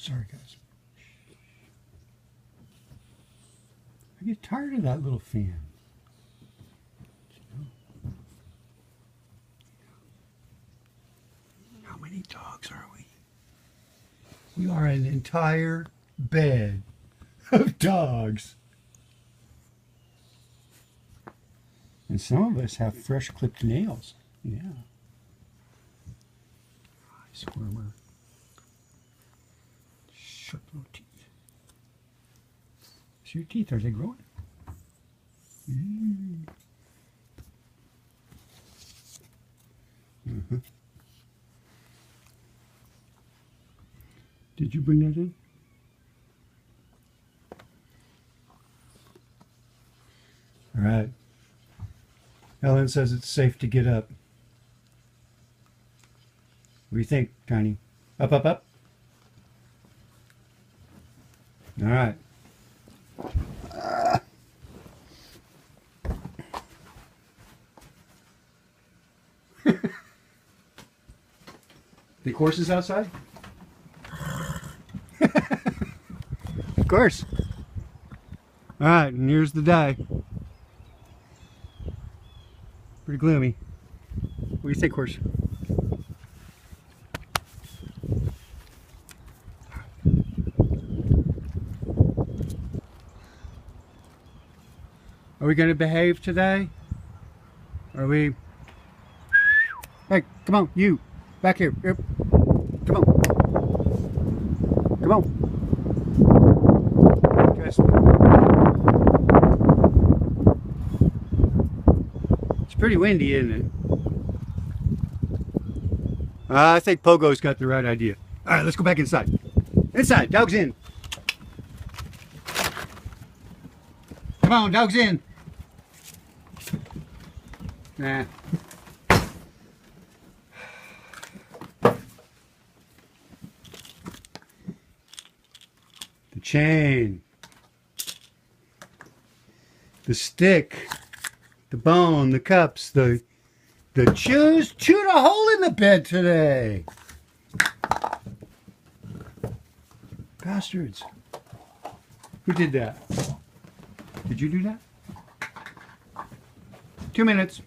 Sorry, guys. I get tired of that little fan. How many dogs are we? We are an entire bed of dogs. And some of us have fresh clipped nails. Yeah. Squirmer. Sharp little teeth. See your teeth, are they growing? Mm-hmm. Did you bring that in? All right. Ellen says it's safe to get up. What do you think, Tiny? Up, up, up? All right. The horse is outside? Of course. All right, and here's the day. Pretty gloomy. What do you think, horse? Are we going to behave today? Are we... Hey, come on, you. Back here. Yep. Come on. Come on. Guys. It's pretty windy, isn't it? I think Pogo's got the right idea. All right, let's go back inside. Inside, dogs in. Come on, dogs in. Nah. The chain. The stick. The bone, the cups, the shoes. Chewed a hole in the bed today. Bastards. Who did that? Did you do that? 2 minutes.